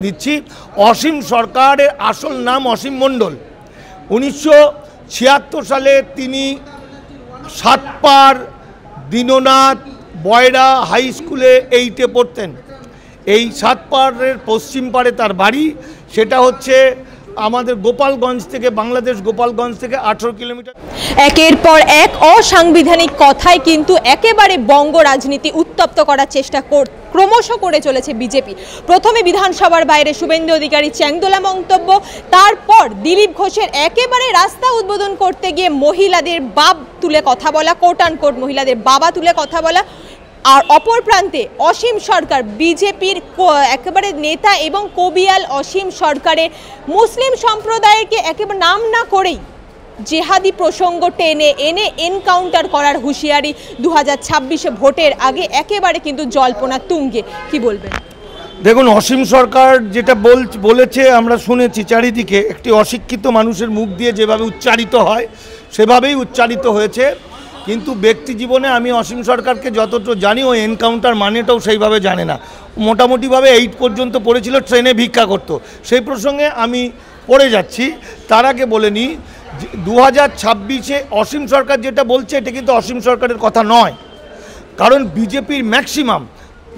দিচ্ছি। অসীম সরকারের আসল নাম অসীম মণ্ডল। 1976 সালে তিনি সাতপার দীননাথ বয়রা হাই স্কুলে 8-এ পড়তেন। এই সাতপাড়ের পশ্চিম পাড়ে তার বাড়ি। সেটা হচ্ছে আমাদের গোপালগঞ্জ থেকে, বাংলাদেশ গোপালগঞ্জ থেকে 18 কিলোমিটার। একের পর এক অসাংবিধানিক কথায় কিন্তু একেবারে বঙ্গ রাজনীতি উত্তপ্ত করার চেষ্টা ক্রমশ করে চলেছে বিজেপি। প্রথমে বিধানসভার বাইরে শুভেন্দু অধিকারী চ্যাংদোলা মন্তব্য, তারপর দিলীপ ঘোষের একেবারে রাস্তা উদ্বোধন করতে গিয়ে মহিলাদের বাপ তুলে কথা বলা, কোট অ্যান্ড কোট মহিলাদের বাবা তুলে কথা বলা। আর অপর প্রান্তে অসীম সরকার, বিজেপির একেবারে নেতা এবং কবিয়াল অসীম সরকারের মুসলিম সম্প্রদায়কে একেবারে নাম না করেই জেহাদি প্রসঙ্গ টেনে এনে এনকাউন্টার করার হুঁশিয়ারি 2026-এ ভোটের আগে একেবারে কিন্তু জল্পনা তুঙ্গে। কি বলবেন? দেখুন, অসীম সরকার যেটা বলেছে আমরা শুনেছি চারিদিকে, একটি অশিক্ষিত মানুষের মুখ দিয়ে যেভাবে উচ্চারিত হয় সেভাবেই উচ্চারিত হয়েছে। কিন্তু ব্যক্তি জীবনে আমি অসীম সরকারকে যতটা জানি, ওই এনকাউন্টার মানেটাও সেইভাবে জানে না। মোটামুটিভাবে 8 পর্যন্ত পড়েছিল, ট্রেনে ভিক্ষা করত। সেই প্রসঙ্গে আমি পড়ে যাচ্ছি। তার আগে বলে নিই, 2026-এ অসীম সরকার যেটা বলছে এটা কিন্তু অসীম সরকারের কথা নয়। কারণ বিজেপির ম্যাক্সিমাম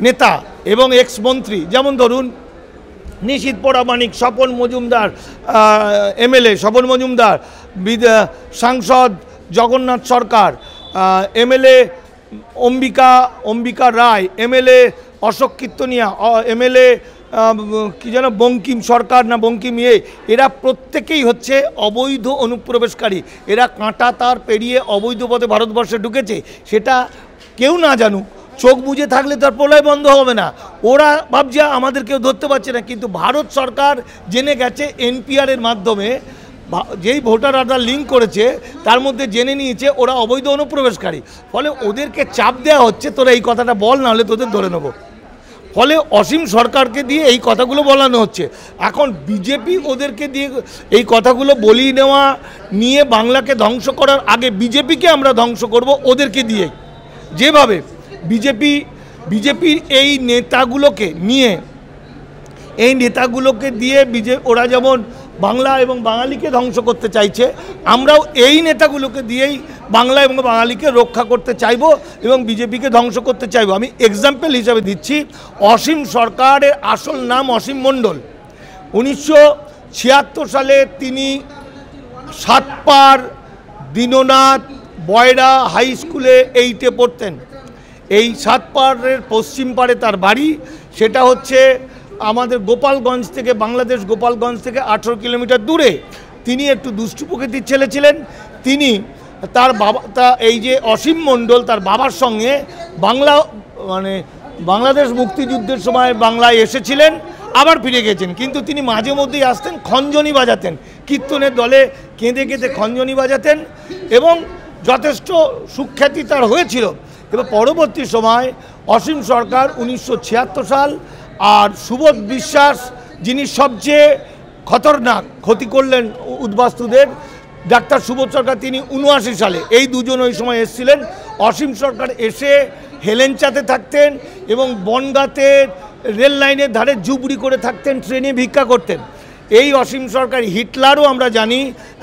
নেতা এবং এক্স মন্ত্রী, যেমন ধরুন নিশীথ পরামানিক, স্বপন মজুমদার, এমএলএ স্বপন মজুমদার, সাংসদ জগন্নাথ সরকার, এমএলএ অম্বিকা রায়, এমএলএ অশোক কীর্তনিয়া, এমএলএ কি যেন বঙ্কিম সরকার না বঙ্কিম এরা প্রত্যেকেই হচ্ছে অবৈধ অনুপ্রবেশকারী। এরা কাঁটা তার পেরিয়ে অবৈধ পথে ভারতবর্ষে ঢুকেছে। সেটা কেউ না জানুক, চোখ বুজে থাকলে তার প্রলয় বন্ধ হবে না। ওরা ভাবছে আমাদের কেউ ধরতে পারছে না, কিন্তু ভারত সরকার জেনে গেছে এনপিআরের মাধ্যমে, যেই ভোটার আধার লিঙ্ক করেছে তার মধ্যে জেনে নিয়েছে ওরা অবৈধ অনুপ্রবেশকারী। ফলে ওদেরকে চাপ দেওয়া হচ্ছে, তোরা এই কথাটা বল, না হলে তোদের ধরে নেবো। ফলে অসীম সরকারকে দিয়ে এই কথাগুলো বলানো হচ্ছে। এখন বিজেপি ওদেরকে দিয়ে এই কথাগুলো বলিয়ে নেওয়া নিয়ে বাংলাকে ধ্বংস করার আগে বিজেপিকে আমরা ধ্বংস করব ওদেরকে দিয়ে। যেভাবে বিজেপির এই নেতাগুলোকে দিয়ে ওরা যেমন বাংলা এবং বাঙালিকে ধ্বংস করতে চাইছে, আমরাও এই নেতাগুলোকে দিয়েই বাংলা এবং বাঙালিকে রক্ষা করতে চাইব এবং বিজেপিকে ধ্বংস করতে চাইব। আমি এক্সাম্পল হিসাবে দিচ্ছি, অসীম সরকারের আসল নাম অসীম মণ্ডল। 1976 সালে তিনি সাতপার দীননাথ বয়রা হাই স্কুলে 8-এ পড়তেন। এই সাতপাড়ের পশ্চিম পাড়ে তার বাড়ি। সেটা হচ্ছে আমাদের গোপালগঞ্জ থেকে, বাংলাদেশ গোপালগঞ্জ থেকে 18 কিলোমিটার দূরে। তিনি একটু দুষ্টু প্রকৃতির ছেলে ছিলেন। তিনি এই যে অসীম মণ্ডল তার বাবার সঙ্গে বাংলাদেশ মুক্তিযুদ্ধের সময় বাংলায় এসেছিলেন, আবার ফিরে গেছেন। কিন্তু তিনি মাঝে মধ্যেই আসতেন, খঞ্জনি বাজাতেন, কীর্তনের দলে কেঁদে কেঁদে খঞ্জনি বাজাতেন এবং যথেষ্ট সুখ্যাতি তার হয়েছিল। এবার পরবর্তী সময় অসীম সরকার 1976 সাল, আর সুবোধ বিশ্বাস যিনি সবচেয়ে খতরনাক ক্ষতি করলেন উদ্বাস্তুদের, ডাক্তার সুবোধ সরকার, তিনি 79 সালে, এই দুজন ওই সময় এসেছিলেন। অসীম সরকার এসে হেলেঞ্চাতে থাকতেন এবং বনগাঁতে রেল লাইনের ধারে জুবড়ি করে থাকতেন, ট্রেনে ভিক্ষা করতেন। এই অসীম সরকার, হিটলারও আমরা জানি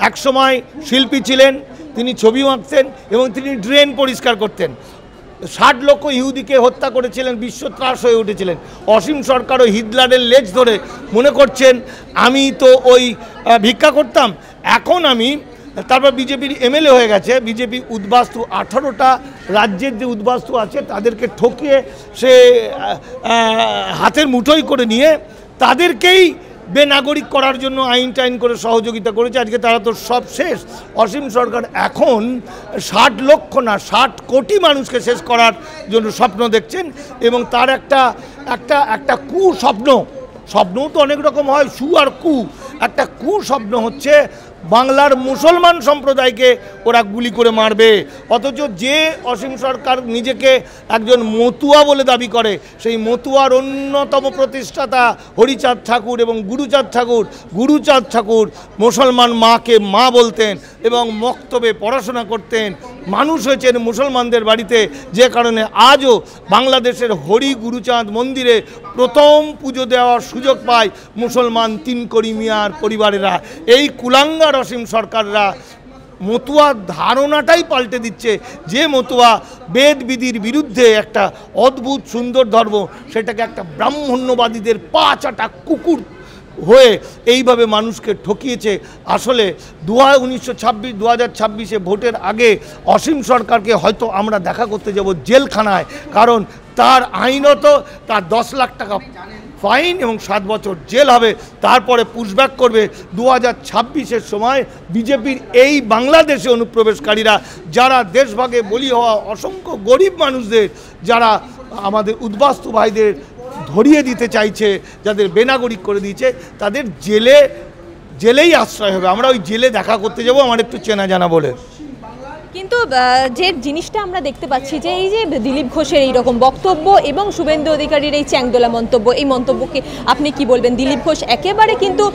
একসময় শিল্পী ছিলেন, তিনি ছবিও আঁকতেন এবং তিনি ড্রেন পরিষ্কার করতেন। 60 লক্ষ ইহুদিকে হত্যা করেছিলেন, বিশ্ব ত্রাস হয়ে উঠেছিলেন। অসীম সরকারও হিটলারের লেজ ধরে মনে করছেন আমি তো ওই ভিক্ষা করতাম, এখন আমি, তারপর বিজেপির এমএলএ হয়ে গেছে। বিজেপি উদ্বাস্তু 18টা রাজ্যের যে উদ্বাস্তু আছে তাদেরকে ঠকিয়ে সে হাতের মুঠোই করে নিয়ে তাদেরকেই বেনাগরিক করার জন্য আইন টাইন করে সহযোগিতা করেছে। আজকে তারা তো সব শেষ। অসীম সরকার এখন 60 লক্ষ না 60 কোটি মানুষকে শেষ করার জন্য স্বপ্ন দেখছেন এবং তার একটা স্বপ্নও তো অনেক রকম হয়, আর একটা স্বপ্ন হচ্ছে বাংলার মুসলমান সম্প্রদায়কে ওরা গুলি করে মারবে। অথচ যে অসীম সরকার নিজেকে একজন মতুয়া বলে দাবি করে, সেই মতুয়ার অন্যতম প্রতিষ্ঠাতা হরিচাঁদ ঠাকুর এবং গুরুচাঁদ ঠাকুর মুসলমান মাকে মা বলতেন এবং মক্তবে পড়াশোনা করতেন, মানুষ হয়েছেন মুসলমানদের বাড়িতে, যে কারণে আজও বাংলাদেশের হরি গুরুচাঁদ মন্দিরে প্রথম পুজো দেওয়ার সুযোগ পায় মুসলমান তিনকড়ি মিয়ার পরিবারেরা। এই কুলাঙ্গার অসীম সরকাররা মতুয়ার ধারণাটাই পাল্টে দিচ্ছে, যে মতুয়া বেদ বিধির বিরুদ্ধে একটা অদ্ভুত সুন্দর ধর্ম, সেটাকে একটা ব্রাহ্মণ্যবাদীদের পা চাটা কুকুর হয়ে এইভাবে মানুষকে ঠকিয়েছে। আসলে 2026 ভোটের আগে অসীম সরকারকে হয়তো আমরা দেখা করতে যাব জেলখানায়, কারণ তার আইনত তার 10 লাখ টাকা ফাইন এবং 7 বছর জেল হবে, তারপরে পুশব্যাক করবে। 2026 সময় বিজেপির এই বাংলাদেশে অনুপ্রবেশকারীরা, যারা দেশভাগে বলি হওয়া অসংখ্য গরিব মানুষদের, যারা আমাদের উদ্বাস্তু ভাইদের ধরিয়ে দিতে চাইছে, যাদের বেনাগরিক করে দিয়েছে, তাদের জেলেই আশ্রয় হবে। আমরা ওই জেলে দেখা করতে যাব, আমার একটু চেনা জানা বলে। কিন্তু যে জিনিসটা আমরা দেখতে পাচ্ছি যে এই যে দিলীপ ঘোষের এইরকম বক্তব্য এবং শুভেন্দু অধিকারীর এই চ্যাংদোলা মন্তব্য, এই মন্তব্যকে আপনি কি বলবেন? দিলীপ ঘোষ একেবারে কিন্তু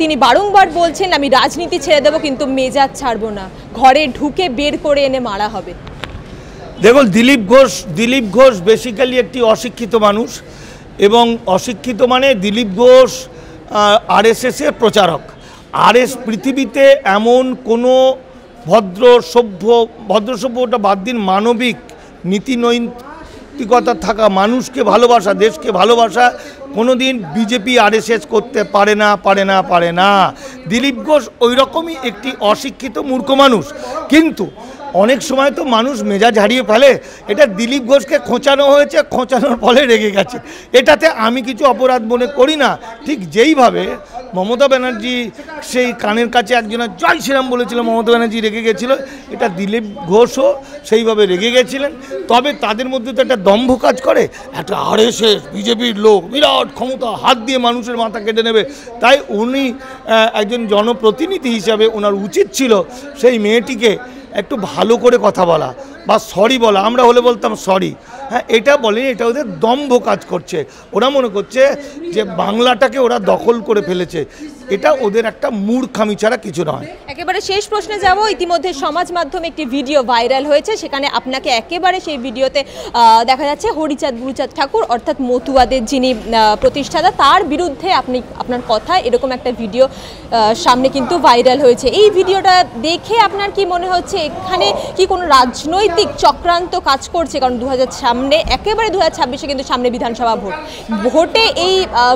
তিনি বারংবার বলছেন আমি রাজনীতি ছেড়ে দেবো, কিন্তু মেজাজ ছাড়বো না, ঘরে ঢুকে বের করে এনে মারা হবে। দেখুন, দিলীপ ঘোষ বেসিক্যালি একটি অশিক্ষিত মানুষ, এবং অশিক্ষিত মানে দিলীপ ঘোষ আরএসএসের প্রচারক। পৃথিবীতে এমন কোনো ভদ্র সভ্যটা বাদ দিন, মানবিক নীতি নৈতিকতা থাকা, মানুষকে ভালোবাসা, দেশকে ভালোবাসা কোনোদিন বিজেপি আরএসএস করতে পারে না। দিলীপ ঘোষ ওই রকমই একটি অশিক্ষিত মূর্খ মানুষ। কিন্তু অনেক সময় তো মানুষ মেজাজ হারিয়ে ফেলে। এটা দিলীপ ঘোষকে খোঁচানো হয়েছে, খোঁচানোর ফলে রেগে গেছে, এটাতে আমি কিছু অপরাধ মনে করি না। ঠিক যেইভাবে মমতা ব্যানার্জি সেই কানের কাছে একজনের জয় শ্রীরাম বলেছিল, মমতা ব্যানার্জি রেগে গেছিল, এটা দিলীপ ঘোষও সেইভাবে রেগে গেছিলেন। তবে তাদের মধ্যে তো একটা দম্ভ কাজ করে, একটা আরএসএস বিজেপির লোক, বিরাট ক্ষমতা, হাত দিয়ে মানুষের মাথা কেটে নেবে। তাই উনি একজন জনপ্রতিনিধি হিসাবে ওনার উচিত ছিল সেই মেয়েটিকে একটু ভালো করে কথা বলা বা সরি বলা। আমরা হলে বলতাম সরি, হ্যাঁ, এটা বলেনি, এটা ওদের দম্ভ কাজ করছে। ওরা মনে করছে যে বাংলাটাকে ওরা দখল করে ফেলেছে, এটা ওদের একটা মূর্খামি ছাড়া কিছু নয়। একেবারে শেষ প্রশ্নে যাব। ইতিমধ্যে সমাজ মাধ্যমে একটি ভিডিও ভাইরাল হয়েছে, সেখানে আপনাকে একেবারে সেই ভিডিওতে দেখা যাচ্ছে হরিচাঁদ গুরুচাঁদ ঠাকুর অর্থাৎ মতুয়াদের যিনি প্রতিষ্ঠাতা, তার বিরুদ্ধে আপনার কথা, এরকম একটা ভিডিও সামনে কিন্তু ভাইরাল হয়েছে। এই ভিডিওটা দেখে আপনার কি মনে হচ্ছে এখানে কি কোনো রাজনৈতিক চক্রান্ত কাজ করছে? কারণ সামনে একেবারে 2026 কিন্তু সামনে বিধানসভা ভোটে এই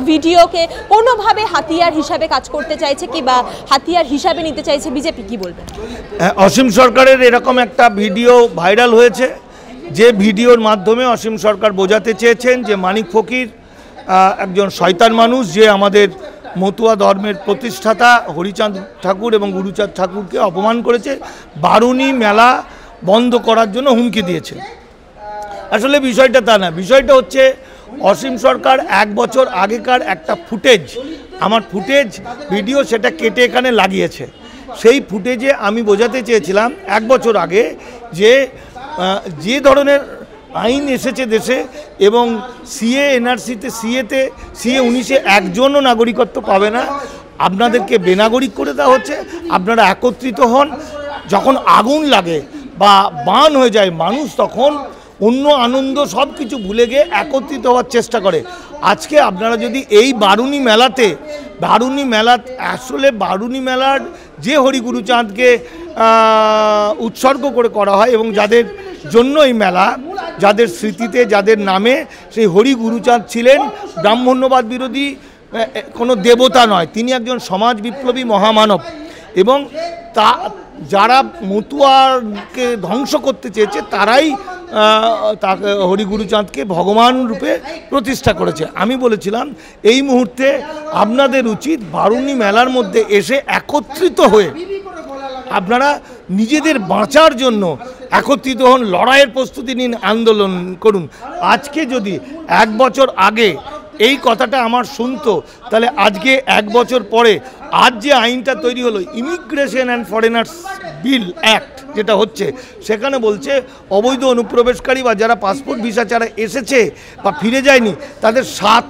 ভিডিওকে কোনোভাবে হাতিয়ার হিসাবে কাজ করতে চাইছে কি বা হাতিয়ার হিসাবে নিতে চাইছে বিজেপি, কি বলবেন? অসীম সরকারের এরকম একটা ভিডিও ভাইরাল হয়েছে, যে ভিডিওর মাধ্যমে অসীম সরকার বোঝাতে চেয়েছেন যে মানিক ফকির একজন শয়তান মানুষ, যে আমাদের মতুয়া ধর্মের প্রতিষ্ঠাতা হরিচাঁদ ঠাকুর এবং গুরুচাঁদ ঠাকুরকে অপমান করেছে, বারুণী মেলা বন্ধ করার জন্য হুমকি দিয়েছে। আসলে বিষয়টা তা না, বিষয়টা হচ্ছে অসীম সরকার 1 বছর আগেকার একটা আমার ফুটেজ ভিডিও, সেটা কেটে এখানে লাগিয়েছে। সেই ফুটেজে আমি বোঝাতে চেয়েছিলাম 1 বছর আগে যে ধরনের আইন এসেছে দেশে, এবং সিএ এনআরসিতে সিএ 19-এ একজনও নাগরিকত্ব পাবে না, আপনাদেরকে বেনাগরিক করে দেওয়া হচ্ছে। আপনারা একত্রিত হন, যখন আগুন লাগে বা বান হয়ে যায় মানুষ, তখন অন্য আনন্দ সব কিছু ভুলে গিয়ে একত্রিত হওয়ার চেষ্টা করে। আজকে আপনারা যদি এই বারুণী মেলার যে হরিগুরুচাঁদকে উৎসর্গ করে করা হয়, এবং যাদের জন্য এই মেলা, যাদের স্মৃতিতে, যাদের নামে, সেই হরিগুরুচাঁদ ছিলেন ব্রাহ্মণ্যবাদ বিরোধী কোনো দেবতা নয়, তিনি একজন সমাজ বিপ্লবী মহামানব। এবং যারা মতুয়াকে ধ্বংস করতে চেয়েছে, তারাই তাকে হরিগুরুচাঁদকে ভগবান রূপে প্রতিষ্ঠা করেছে। আমি বলেছিলাম এই মুহূর্তে আপনাদের উচিত বারুণী মেলার মধ্যে এসে একত্রিত হয়ে আপনারা নিজেদের বাঁচার জন্য একত্রিত হন, লড়াইয়ের প্রস্তুতি নিন, আন্দোলন করুন। আজকে যদি 1 বছর আগে এই কথাটা আমার শুনতো, তাহলে আজকে 1 বছর পরে আজ যে আইনটা তৈরি হলো, immigration and foreigners bill act যেটা হচ্ছে, সেখানে বলছে অবৈধ অনুপ্রবেশকারী বা যারা পাসপোর্ট ভিসা ছাড়া এসেছে বা ফিরে যায়নি, তাদের 7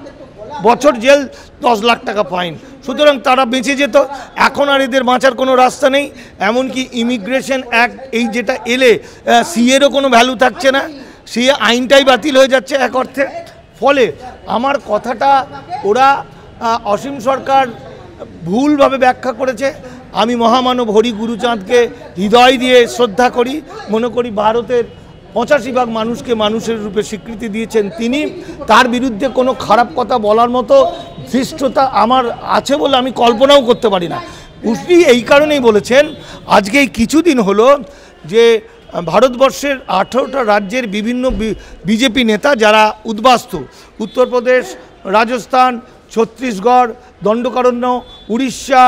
বছর জেল, 10 লাখ টাকা ফাইন। সুতরাং তারা বেঁচে যেত। এখন আর এদের বাঁচার কোনো রাস্তা নেই। এমনকি ইমিগ্রেশন অ্যাক্ট এই যেটা এলে সিএরও কোনো ভ্যালু থাকছে না, সিএ আইনটাই বাতিল হয়ে যাচ্ছে এক অর্থে। ফলে আমার কথাটা ওরা অসীম সরকার ভুলভাবে ব্যাখ্যা করেছে। আমি মহামানব হরি গুরুচাঁদকে হৃদয় দিয়ে শ্রদ্ধা করি, মনে করি ভারতের 85% মানুষকে মানুষের রূপে স্বীকৃতি দিয়েছেন তিনি। তার বিরুদ্ধে কোনো খারাপ কথা বলার মতো ধৃষ্টতা আমার আছে বলে আমি কল্পনাও করতে পারি না। উনি এই কারণেই বলেছেন, আজকে এই কিছুদিন হলো যে ভারতবর্ষের 18টা রাজ্যের বিভিন্ন বিজেপি নেতা যারা উদ্বাস্তু, উত্তরপ্রদেশ, রাজস্থান, ছত্তিশগড়, দণ্ডকারণ্য, উড়িষ্যা,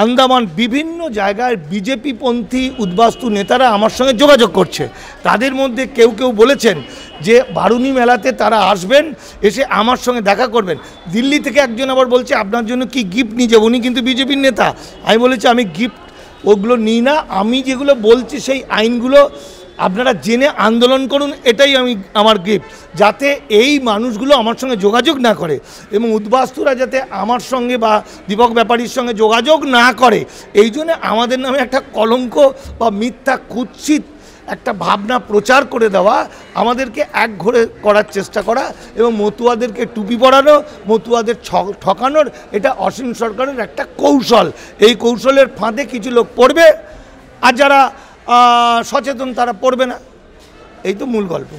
আন্দামান, বিভিন্ন জায়গায় বিজেপিপন্থী উদ্বাস্তু নেতারা আমার সঙ্গে যোগাযোগ করছে। তাদের মধ্যে কেউ কেউ বলেছেন যে বারুণী মেলাতে তারা আসবেন, এসে আমার সঙ্গে দেখা করবেন। দিল্লি থেকে একজন আবার বলছে আপনার জন্য কি গিফট নিয়ে যাবো, উনি কিন্তু বিজেপির নেতা। আমি বলেছি আমি গিফট ওগুলো নিই না, আমি যেগুলো বলছি সেই আইনগুলো আপনারা জেনে আন্দোলন করুন, এটাই আমার গিফট, যাতে এই মানুষগুলো আমার সঙ্গে যোগাযোগ না করে এবং উদ্বাস্তুরা যাতে আমার সঙ্গে বা দীপক ব্যাপারীর সঙ্গে যোগাযোগ না করে। এই জন্য আমাদের নামে একটা কলঙ্ক বা মিথ্যা কুৎসিত একটা ভাবনা প্রচার করে দেওয়া, আমাদেরকে একঘরে করার চেষ্টা করা এবং মতুয়াদেরকে টুপি পরানো, মতুয়াদের ঠকানোর, এটা অসীম সরকারের একটা কৌশল। এই কৌশলের ফাঁদে কিছু লোক পড়বে, আর যারা সচেতন তারা পড়বে না। এই তো মূল গল্প।